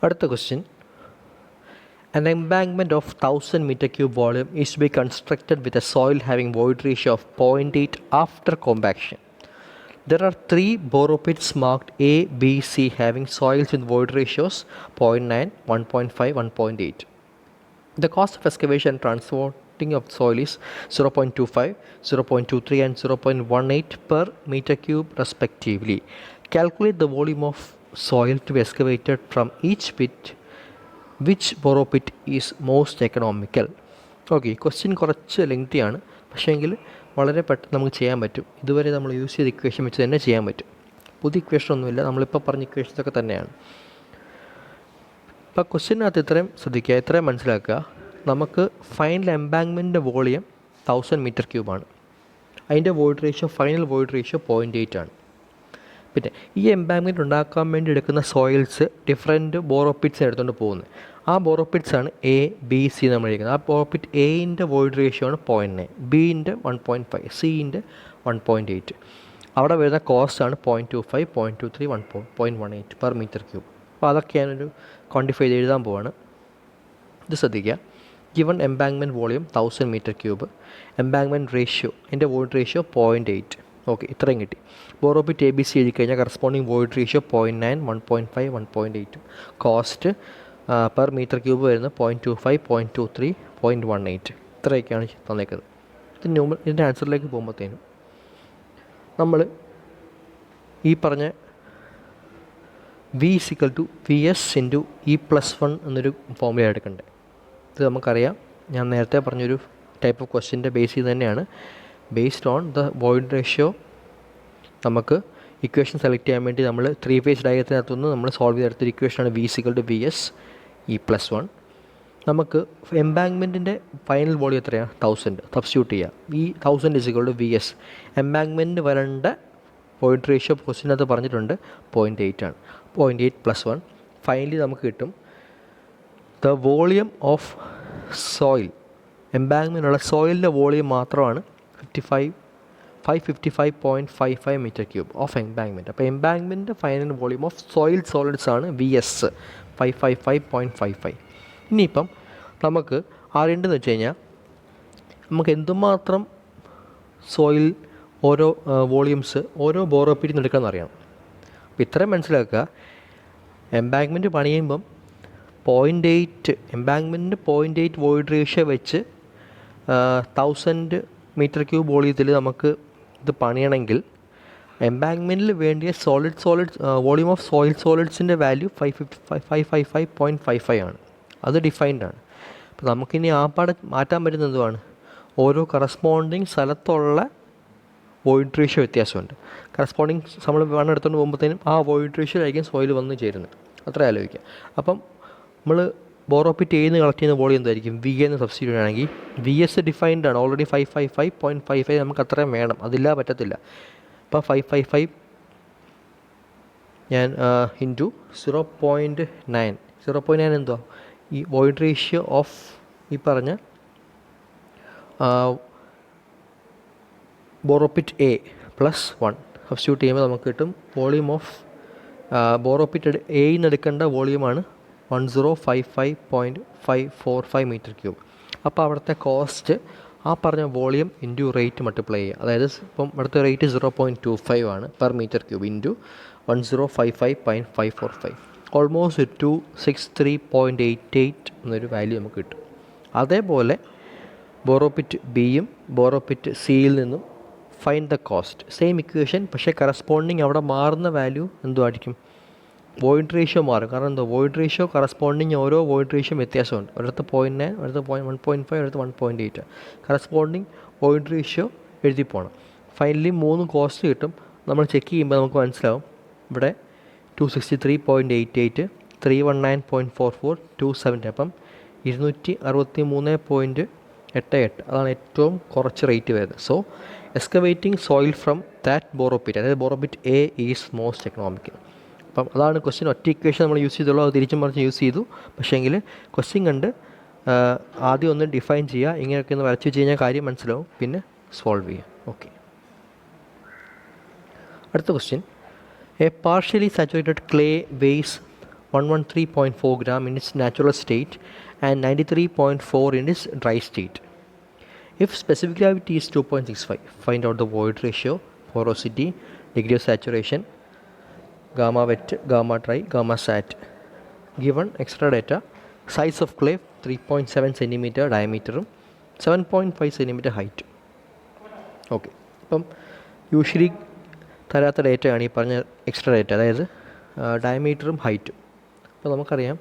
അടുത്ത question. An embankment of 1000 meter cube volume is to be constructed with a soil having void ratio of 0.8 after compaction. There are 3 borrow pits marked A, B, C having soils with void ratios 0.9, 1.5, 1.8. The cost of excavation and transporting of soil is 0.25, 0.23 and 0.18 per meter cube respectively. Calculate the volume of soil to be excavated from each pit. Which borrow pit is most economical. Okay, question കുറച്ച് ലെങ്തിയാണ്, പക്ഷേങ്കിൽ വളരെ പെട്ടെന്ന് നമുക്ക് ചെയ്യാൻ പറ്റും. ഇതുവരെ നമ്മൾ യൂസ് ചെയ്ത ഇക്വേഷൻ വെച്ച് തന്നെ ചെയ്യാൻ പറ്റും. പുതിയ ഇക്വേഷൻ ഒന്നുമില്ല, നമ്മളിപ്പോൾ പറഞ്ഞ ഇക്വേഷൻസൊക്കെ തന്നെയാണ്. ഇപ്പോൾ ക്വസ്റ്റ്യനകത്ത് ഇത്രയും ശ്രദ്ധിക്കുക, ഇത്രയും മനസ്സിലാക്കുക. നമുക്ക് ഫൈനൽ എംബാങ്ക്മെൻറ്റിൻ്റെ വോളിയം 1000 മീറ്റർ ക്യൂബാണ്. അതിൻ്റെ void ratio, final void ratio 0.8 ആണ്. പിന്നെ ഈ എംബാങ്ക്മെൻറ്റ് ഉണ്ടാക്കാൻ വേണ്ടി എടുക്കുന്ന സോയിൽസ് ഡിഫറെൻറ്റ് ബോറോപിറ്റ്സ് എടുത്തുകൊണ്ട് പോകുന്നത്. ആ ബോറോപിറ്റ്സാണ് എ, ബി, സി നമ്മൾ എഴുതുന്നത്. ആ ബോറോപിറ്റ് എയിൻ്റെ വോയിഡ് റേഷ്യോ ആണ് 0.9, ബിൻ്റെ 1.5, സിൻ്റെ 1.8. അവിടെ വരുന്ന കോസ്റ്റാണ് 0.25, 0.23, 1.18 പെർ മീറ്റർ ക്യൂബ്. അപ്പോൾ അതൊക്കെ ഞാനൊരു ക്വാണ്ടിഫൈ ചെയ്ത് എഴുതാൻ പോവാണ്. ഇത് ശ്രദ്ധിക്കുക. Given embankment volume 1000 metre cube, embankment ratio, എൻ്റെ വോയിഡ് റേഷ്യോ 0.8. ഓക്കെ, ഇത്രയും കിട്ടി. ബോറോപിറ്റ് എ ബി സി എഴുതി കഴിഞ്ഞാൽ corresponding void ratio 0.9, 1.5, 1.8. Cost per metre cube വരുന്നത് 0.25, 0.23, 0.18. ഇത്രയൊക്കെയാണ് തന്നേക്കുന്നത്. ഇതിൻ്റെ ആൻസറിലേക്ക് പോകുമ്പോഴത്തേനും നമ്മൾ ഈ പറഞ്ഞ V = VS × E+1 എന്നൊരു ഫോർമുല എടുക്കണ്ടേ. ഇത് നമുക്കറിയാം, ഞാൻ നേരത്തെ പറഞ്ഞൊരു ടൈപ്പ് ഓഫ് ക്വസ്റ്റ്യൻ്റെ ബേസ് ചെയ്ത് തന്നെയാണ്. Based on the void ratio നമുക്ക് ഇക്വേഷൻ സെലക്ട് ചെയ്യാൻ വേണ്ടി നമ്മൾ 3 ഫേസ് ഡയഗ്രത്തിനകത്തുനിന്ന് നമ്മൾ സോൾവ് ചെയ്തെടുത്തൊരു ഇക്വേഷനാണ് V = VS E+1. നമുക്ക് എംബാങ്ക്മെൻറ്റിൻ്റെ ഫൈനൽ വോളിയം എത്രയാണ്? 1000. സബ്സ്റ്റിറ്റ്യൂട്ട് ചെയ്യുക. ഈ 1000 = VS. എംബാങ്ക്മെൻറ്റ് വരേണ്ട വോയിഡ് റേഷ്യോ ക്വസ്റ്റ്യനകത്ത് പറഞ്ഞിട്ടുണ്ട് 0.8 ആണ്. 0.8 + 1 ഫൈനലി നമുക്ക് കിട്ടും ദ വോളിയം ഓഫ് സോയിൽ. എംബാങ്ക്മെൻറ്റുള്ള സോയിലിൻ്റെ വോളിയം മാത്രമാണ് 555.55 മീറ്റർ ക്യൂബ് ഓഫ് എംബാങ്ക്മെൻറ്റ്. അപ്പോൾ embankment final volume of soil solids ആണ് VS 555.55. ഇനിയിപ്പം നമുക്ക് അറിയേണ്ടതെന്ന് വെച്ച് കഴിഞ്ഞാൽ നമുക്ക് എന്തുമാത്രം സോയിൽ ഓരോ വോളിയംസ് ഓരോ ബോറോപിറ്റിൽ നിന്ന് എടുക്കാമെന്ന് അറിയണം. അപ്പോൾ ഇത്രയും മനസ്സിലാക്കുക. എംബാങ്ക്മെൻറ്റ് പണിയുമ്പം 0.8 എംബാങ്ക്മെൻറ്റിന് 0.8 വോയിഡ് റേഷ്യോ വെച്ച് 1000 മീറ്റർ ക്യൂബ് വോളിയത്തിൽ നമുക്ക് ഇത് പണിയണമെങ്കിൽ എംബാങ്ക്മെൻറ്റിൽ വേണ്ടിയ സോളിഡ് വോളിയം ഓഫ് സോയിൽ സോളിഡ്സിൻ്റെ വാല്യൂ 555.55 ആണ്. അത് ഡിഫൈൻഡ് ആണ്. അപ്പോൾ നമുക്കിനി ആ പാടെ മാറ്റാൻ പറ്റുന്ന എന്തുവാണ്? ഓരോ കറസ്പോണ്ടിങ് സ്ഥലത്തുള്ള വോയിഡ് റേഷ്യോ വ്യത്യാസമുണ്ട്. കറസ്പോണ്ടിങ് നമ്മൾ വേണം എടുത്തുകൊണ്ട് പോകുമ്പോഴത്തേനും ആ വോയിഡ് റേഷ്യോ ആയിരിക്കും സോയിൽ വന്ന് ചേരുന്നത്. അത്ര ആലോചിക്കുക. അപ്പം നമ്മൾ ബോറോപിറ്റ് എന്ന് കളക്ട് ചെയ്യുന്ന വോളിയം എന്തായിരിക്കും? വി എന്ന് സബ്സ്റ്റിറ്റ്യൂട്ട് ആണെങ്കിൽ VS ഡിഫൈൻഡ് ആണ്. ഓൾറെഡി 555.55 നമുക്ക് അത്രയും വേണം, അതില്ല പറ്റത്തില്ല. അപ്പോൾ 555 ഞാൻ ഇൻറ്റു 0.9. 0.9 എന്തുവാ? ഈ വോയിഡ് റേഷ്യോ ഓഫ് ഈ പറഞ്ഞ ബോറോപിറ്റ് A + 1 സബ്സ്റ്റിറ്റ്യൂട്ട് ചെയ്യുമ്പോൾ നമുക്ക് കിട്ടും വോളിയം ഓഫ് ബോറോപിറ്റ് എയിൽ നിന്ന് എടുക്കേണ്ട വോളിയമാണ് 1055.545 മീറ്റർ ക്യൂബ്. അപ്പോൾ അവിടുത്തെ കോസ്റ്റ് ആ പറഞ്ഞ വോളിയം ഇൻറ്റു റേറ്റ് മൾട്ടിപ്ലൈ ചെയ്യുക. അതായത് ഇപ്പം ഇവിടുത്തെ റേറ്റ് 0.25 ആണ് per metre cube into 1055.545 almost 263.88 എന്നൊരു വാല്യൂ നമുക്ക് കിട്ടും. അതേപോലെ ബോറോപിറ്റ് ബിയും ബോറോപിറ്റ് സിയിൽ നിന്നും find the cost. Same equation, പക്ഷേ കറസ്പോണ്ടിങ് അവിടെ മാറുന്ന വാല്യൂ എന്തുമായിരിക്കും? വോയിഡ് റേഷ്യോ മാറും. കാരണം എന്താ? വോയിഡ് റേഷ്യോ കറസ്പോണ്ടിങ് ഓരോ വോയിഡ് റേഷ്യോ വ്യത്യാസമുണ്ട്. ഒരിടത്ത് 0.9, ഒരിടത്ത് 1.5, ഒരിടത്ത് 1.8. കറസ്പോണ്ടിങ് വോയിഡ് റേഷ്യോ എഴുതി പോകണം. ഫൈനലി 3 കോസ്റ്റ് കിട്ടും. നമ്മൾ ചെക്ക് ചെയ്യുമ്പോൾ നമുക്ക് മനസ്സിലാവും ഇവിടെ 263.88, 319.44, 270. അപ്പം 263.88 അതാണ് ഏറ്റവും കുറച്ച് റേറ്റ് വരുന്നത്. So excavating soil from that borrow pit, അതായത് borrow pit A is most economical. അപ്പം അതാണ് ക്വസ്റ്റ്യൻ. ഒറ്റ ഇക്വേഷൻ നമ്മൾ യൂസ് ചെയ്തുള്ളൂ, അത് തിരിച്ചും മറിച്ച് യൂസ് ചെയ്തു. പക്ഷേങ്കിൽ ക്വസ്റ്റ്യൻ കണ്ട് ആദ്യം ഒന്ന് ഡിഫൈൻ ചെയ്യുക. ഇങ്ങനെയൊക്കെ ഒന്ന് വരച്ച് വെച്ച് കഴിഞ്ഞാൽ കാര്യം മനസ്സിലാവും, പിന്നെ സോൾവ് ചെയ്യുക. ഓക്കെ, അടുത്ത question. A partially saturated clay weighs 113.4 gram in its natural state and 93.4 in its dry state. If specific gravity is 2.65, find out the void ratio, porosity, degree of saturation, gamma wet, gamma dry, gamma sat. Given extra data, size of clay 3.7 cm diameter, 7.5 cm height. Okay, അപ്പം usually തരാത്ത ഡേറ്റയാണ് ഈ പറഞ്ഞ extra data, അതായത് ഡയമീറ്ററും ഹൈറ്റും. അപ്പോൾ നമുക്കറിയാം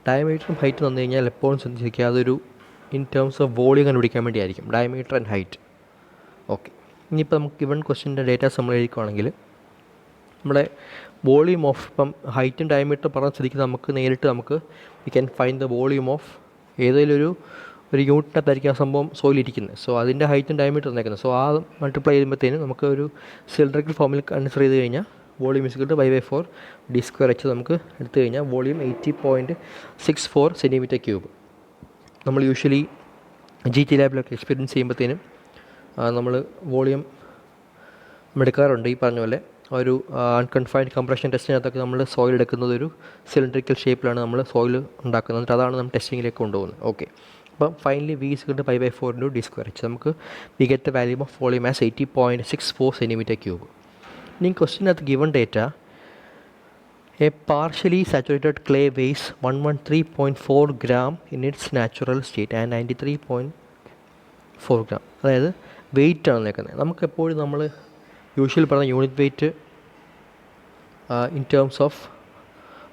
ഡയമീറ്ററും height തന്നു കഴിഞ്ഞാൽ എപ്പോഴും ശ്രദ്ധിക്കുക അതൊരു ഇൻ ടേംസ് ഓഫ് വോളിയം കണ്ടുപിടിക്കാൻ വേണ്ടിയായിരിക്കും, ഡയമീറ്റർ ആൻഡ് ഹൈറ്റ്. ഓക്കെ, ഇനിയിപ്പോൾ നമുക്ക് ഗിവൺ ക്വസ്റ്റ്യൻ്റെ ഡേറ്റാസ് നമ്മൾ എഴുതിക്കുകയാണെങ്കിൽ നമ്മുടെ വോളിയം ഓഫ് ഇപ്പം ഹൈറ്റും ഡയമീറ്ററും പറഞ്ഞ സ്ഥിതിക്ക് നമുക്ക് നേരിട്ട് we can find the volume of ഏതെങ്കിലും ഒരു യൂണിറ്റിനകത്തായിരിക്കും ആ സംഭവം സോയിലിരിക്കുന്നത്. സോ അതിൻ്റെ ഹൈറ്റും ഡയമീറ്റർ തന്നേക്കുന്നത്. സോ ആ മൾട്ടിപ്ലൈ ചെയ്യുമ്പോഴത്തേനും നമുക്ക് ഒരു സിലിണ്ടറിക്കൽ ഫോമിൽ കൺസിഡർ ചെയ്ത് കഴിഞ്ഞാൽ volume is equal to π/4 d² നമുക്ക് എടുത്തു കഴിഞ്ഞാൽ വോളിയം 80.64 cm3. നമ്മൾ യൂഷ്വലി GT ലാബിലൊക്കെ എക്സ്പീരിയൻസ് ചെയ്യുമ്പോഴത്തേനും നമ്മൾ വോളിയം എടുക്കാറുണ്ട്. ഈ പറഞ്ഞ പോലെ ഒരു അൺകൺഫൈൻഡ് കംപ്രഷൻ ടെസ്റ്റിനകത്തൊക്കെ നമ്മൾ സോയിൽ എടുക്കുന്നത് ഒരു സിലിണ്ടറിക്കൽ ഷേപ്പിലാണ് നമ്മൾ സോയിൽ ഉണ്ടാക്കുന്നത്. എന്നിട്ട് അതാണ് നമ്മൾ ടെസ്റ്റിങ്ങിലേക്ക് കൊണ്ടുപോകുന്നത്. ഓക്കെ, അപ്പം finally V is equal to π/4 d². നമുക്ക് we get the value of volume as 80.64 cm3. ഇനി ക്വസ്റ്റ്യനകത്ത് given data a partially saturated clay weighs 113.4 gram in its natural state and 93.4 gram. അതായത് വെയിറ്റ് ആണ് നിൽക്കുന്നത്. നമുക്കെപ്പോഴും നമ്മൾ യൂഷ്വലി പറഞ്ഞ unit weight in terms of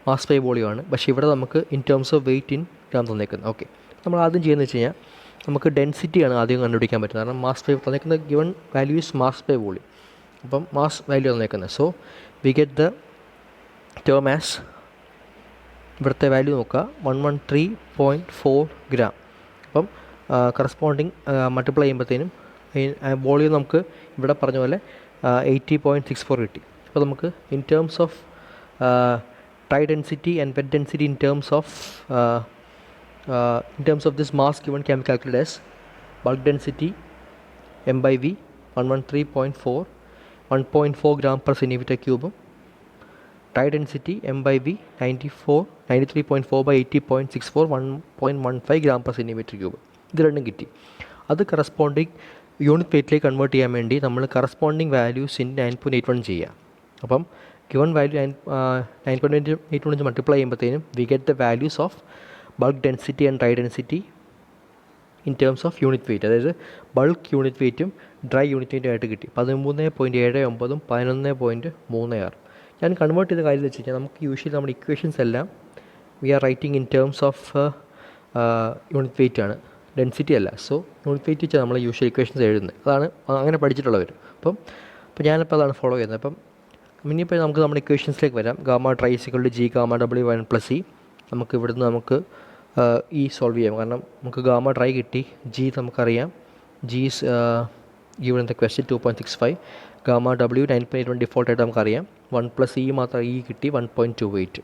mass by volume ആണ്. പക്ഷേ ഇവിടെ നമുക്ക് in terms of weight in gram തന്നേക്കുന്നത്. ഓക്കെ, നമ്മൾ ആദ്യം ചെയ്യുന്നത് വെച്ച് കഴിഞ്ഞാൽ നമുക്ക് ഡെൻസിറ്റിയാണ് ആദ്യം കണ്ടുപിടിക്കാൻ പറ്റുന്നത്. കാരണം മാസ് ബൈ തന്നേക്കുന്ന given value is mass by volume. അപ്പം മാസ് വാല്യൂ തന്നേക്കുന്നത്. So we get the term as, ഇവിടുത്തെ വാല്യൂ നോക്കുക 113.4 gram. അപ്പം കറസ്പോണ്ടിങ് മൾട്ടിപ്ലൈ ചെയ്യുമ്പോഴത്തേനും വോളിയം നമുക്ക് ഇവിടെ പറഞ്ഞ പോലെ 80.64 കിട്ടി. അപ്പോൾ നമുക്ക് in terms of dry density and wet density in terms of this mass given can be calculated as bulk density m/v 113.4 1.4 gram per centimeter cube, dry density m/v 93.4 by 80.64 1.15 gram per centimeter cube. ഇത് രണ്ടും കിട്ടി. അത് corresponding unit വെയിറ്റിലേക്ക് convert ചെയ്യാൻ വേണ്ടി നമ്മൾ corresponding values in 9.81 ചെയ്യുക. അപ്പം given value 9.81 multiply ചെയ്യുമ്പോഴത്തേനും we get the values of bulk density and dry density in terms of unit weight. അതായത് ബൾക്ക് യൂണിറ്റ് വെയിറ്റും ഡ്രൈ യൂണിറ്റ് വെയിറ്റും ആയിട്ട് കിട്ടി 13.79 11.36. ഞാൻ കൺവേർട്ട് ചെയ്ത കാര്യം വെച്ച് കഴിഞ്ഞാൽ നമുക്ക് യൂഷ്വലി നമ്മുടെ ഇക്വേഷൻസ് എല്ലാം we are writing in terms of unit weight ആണ്, ഡെൻസിറ്റി അല്ല. സോ യൂണിറ്റ് വെയിറ്റ് വെച്ചാൽ നമ്മൾ യൂഷ്വൽ ഇക്വേഷൻസ് എഴുതുന്നത്. അതാണ് അങ്ങനെ പഠിച്ചിട്ടുള്ളവർ. അപ്പോൾ ഞാനിപ്പോൾ അതാണ് ഫോളോ ചെയ്യുന്നത്. അപ്പം ഇനിയിപ്പോൾ നമുക്ക് നമ്മുടെ ഇക്വേഷൻസിലേക്ക് വരാം. Gamma dry is equal to G gamma W 1 + E. നമുക്ക് ഇവിടുന്ന് നമുക്ക് ഈ സോൾവ് ചെയ്യാം. കാരണം നമുക്ക് ഗാമ ഡ്രൈ കിട്ടി, ജി നമുക്കറിയാം, G is given in the question 2.65. Gamma W 9.81 ഡിഫോൾട്ടായിട്ട് നമുക്കറിയാം. 1 + E മാത്രം ഇ കിട്ടി 1.28.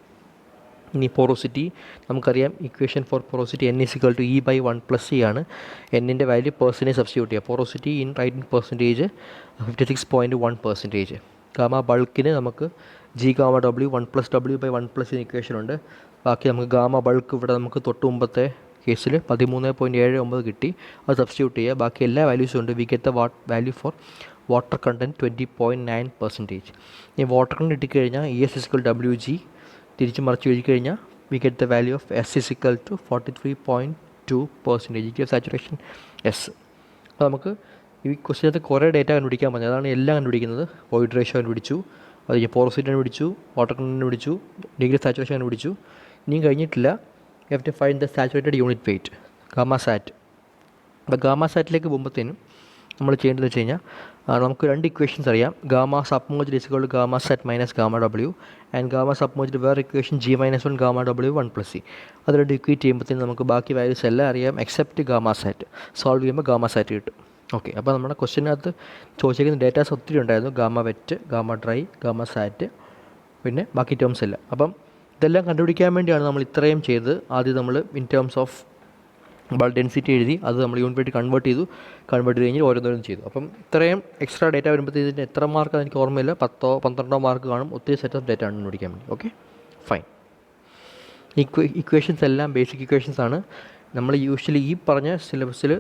ഇനി പോറോസിറ്റി നമുക്കറിയാം, equation for porosity N = E/1 + E ആണ്. എന്നിൻ്റെ വാല്യൂ പെർസെൻറ്റേജ് സബ്സ്റ്റിറ്റ്യൂട്ട് ചെയ്യുക. Porosity in writing percentage 56.1%. Gamma ബൾക്കിന് നമുക്ക് G gamma W 1 + W/1 + E equation ഉണ്ട്. ബാക്കി നമുക്ക് ഗാമ ബൾക്ക് ഇവിടെ നമുക്ക് തൊട്ട് മുമ്പത്തെ കേസിൽ 13.79 കിട്ടി. അത് സബ്സ്റ്റിറ്റ്യൂട്ട് ചെയ്യുക. ബാക്കി എല്ലാ വാല്യൂസും ഉണ്ട്. V get the value four water content 20.9%. ഈ വാട്ടർ കണ്ടൻറ്റ് കിട്ടിക്കഴിഞ്ഞാൽ ES = WG തിരിച്ച് മറിച്ച് എഴുതി കഴിഞ്ഞാൽ V get the value of S = 43.2%. Degree of saturation S. അപ്പോൾ നമുക്ക് ഈ ക്വസ്റ്റ്യനകത്ത് കുറേ ഡേറ്റ കണ്ടുപിടിക്കാൻ പറഞ്ഞു. അതാണ് എല്ലാം കണ്ടുപിടിക്കുന്നത്. വോയിഡ് റേഷ്യോ കണ്ടുപിടിച്ചു, അത് പോറോസിറ്റി കണ്ടുപിടിച്ചു, വാട്ടർ കണ്ടൻറ്റ് കണ്ടുപിടിച്ചു, ഡിഗ്രി ഓഫ് സാച്ചുറേഷൻ കണ്ടുപിടിച്ചു. ഇനിയും കഴിഞ്ഞിട്ടില്ല. You have to find the saturated unit weight gamma sat. അപ്പോൾ ഗാമ സാറ്റിലേക്ക് പോകുമ്പോഴത്തേനും നമ്മൾ ചെയ്യേണ്ടത് വെച്ച് കഴിഞ്ഞാൽ നമുക്ക് രണ്ട് ഇക്വേഷൻസ് അറിയാം. Gamma submerged = gamma sat minus gamma W and gamma submerged വേറെ equation G-1 gamma W 1 + E. അത് രണ്ട് ഇക്വേറ്റ് ചെയ്യുമ്പോഴത്തേനും നമുക്ക് ബാക്കി വാല്യൂസ് എല്ലാം അറിയാം എക്സെപ്റ്റ് ഗാമ സാറ്റ്. സോൾവ് ചെയ്യുമ്പോൾ ഗാമ സാറ്റ് കിട്ടും. ഓക്കെ, അപ്പോൾ നമ്മുടെ ക്വസ്റ്റ്യനകത്ത് ചോദിച്ചിരിക്കുന്ന ഡേറ്റാസ് ഒത്തിരി ഉണ്ടായിരുന്നു. Gamma wet, gamma dry, gamma sat, പിന്നെ ബാക്കി ടേംസ് എല്ലാം. അപ്പം ഇതെല്ലാം കണ്ടുപിടിക്കാൻ വേണ്ടിയാണ് നമ്മൾ ഇത്രയും ചെയ്ത്. ആദ്യം നമ്മൾ in terms of bulk density എഴുതി, അത് നമ്മൾ യൂണിറ്റ് വെയിറ്റ് കൺവേർട്ട് ചെയ്ത് കഴിഞ്ഞ് ഓരോന്നോരോന്നും ചെയ്തു. അപ്പം ഇത്രയും എക്സ്ട്രാ ഡേറ്റ വരുമ്പോഴത്തേക്ക് ഇതിന് എത്ര മാർക്കാണ് എനിക്ക് ഓർമ്മയില്ല, 10-12 മാർക്ക് കാണും. ഒത്തിരി സെറ്റ് ഓഫ് ഡേറ്റ ആണ് കണ്ടുപിടിക്കാൻ വേണ്ടി. Okay, fine. ഇക്വേഷൻസ് എല്ലാം ബേസിക് ഇക്വേഷൻസ് ആണ്. നമ്മൾ യൂഷ്വലി ഈ പറഞ്ഞ സിലബസിൽ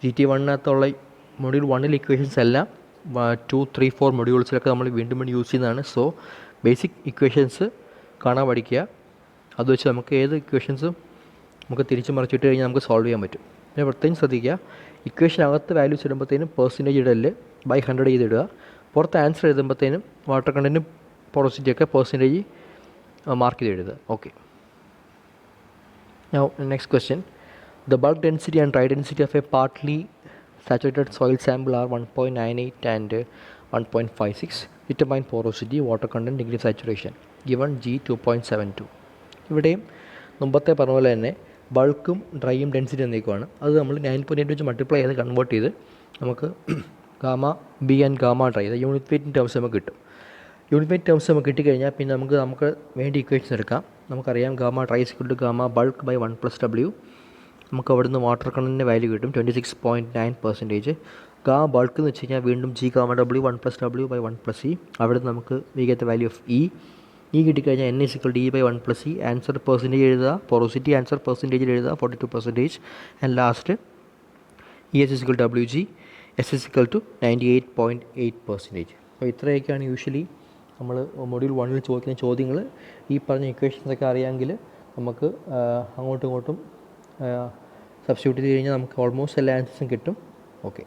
GT1 മൊഡ്യൂൾ 1 ഇക്വേഷൻസ് എല്ലാം 2, 3, 4 മൊഡ്യൂൾസിലൊക്കെ നമ്മൾ വീണ്ടും യൂസ് ചെയ്യുന്നതാണ്. സോ ബേസിക് ഇക്വേഷൻസ് കാണാൻ പഠിക്കുക. അത് വെച്ച് നമുക്ക് ഏത് ഇക്വേഷൻസും നമുക്ക് തിരിച്ച് മറിച്ചിട്ട് കഴിഞ്ഞാൽ നമുക്ക് സോൾവ് ചെയ്യാൻ പറ്റും. പിന്നെ പ്രത്യേകം ശ്രദ്ധിക്കുക, ഇക്വേഷനകത്ത് വാല്യൂസ് ഇടുമ്പോഴത്തേനും പെർസെൻറ്റേജ് ഇടല് ബൈ 100 ചെയ്തിടുക. പുറത്ത് ആൻസർ എഴുതുമ്പോഴത്തേനും വാട്ടർ കണ്ടൻറ്റും പോറോസിറ്റിയൊക്കെ പെർസെൻറ്റേജ് മാർക്ക് ചെയ്ത് എഴുതുക. Okay. Now next question, the bulk density and dry density of a partly saturated soil sample are 1.98 and 1.56. Determine porosity, water content, degree of saturation. Given G 2.72. ഇവിടെയും മുമ്പത്തെ പറഞ്ഞ പോലെ തന്നെ ബൾക്കും ഡ്രൈയും density എന്നേക്കുവാണ്. അത് നമ്മൾ 9.8 വെച്ച് മൾട്ടിപ്ലൈ ചെയ്ത് കൺവേർട്ട് ചെയ്ത് നമുക്ക് gamma B and gamma dry unit weight terms നമുക്ക് കിട്ടും. യൂണിറ്റ് വെയിറ്റ് ടേംസ് നമുക്ക് കിട്ടിക്കഴിഞ്ഞാൽ പിന്നെ നമുക്ക് വേണ്ടി ഇക്വേഷൻസ് എടുക്കാം. നമുക്കറിയാം gamma dry equal to gamma bulk by 1+W. നമുക്ക് അവിടുന്ന് വാട്ടർ കണ്ടൻറ്റിൻ്റെ വാല്യൂ കിട്ടും 26.9%. ഗാമ ബൾക്ക് എന്ന് വെച്ച് കഴിഞ്ഞാൽ വീണ്ടും G gamma W 1+W by 1+E. അവിടുന്ന് നമുക്ക് we get the value of E കിട്ടിക്കഴിഞ്ഞാൽ N = E by 1+E. Answer percentage എഴുതുക, പോറോസിറ്റി ആൻസർ പെർസെൻറ്റേജിൽ എഴുതുക 42%. And last ES = WG, S = 98.8%. അപ്പോൾ ഇത്രയൊക്കെയാണ് യൂഷ്വലി നമ്മൾ മൊഡ്യൂൾ 1 ചോദിക്കുന്ന ചോദ്യങ്ങൾ. ഈ പറഞ്ഞ ഇക്വേഷൻസൊക്കെ അറിയാമെങ്കിൽ നമുക്ക് അങ്ങോട്ടും ഇങ്ങോട്ടും സബ്സ്റ്റിറ്റ്യൂട്ട് ചെയ്ത് കഴിഞ്ഞാൽ നമുക്ക് ഓൾമോസ്റ്റ് എല്ലാ ആൻസേഴ്സും കിട്ടും. ഓക്കെ.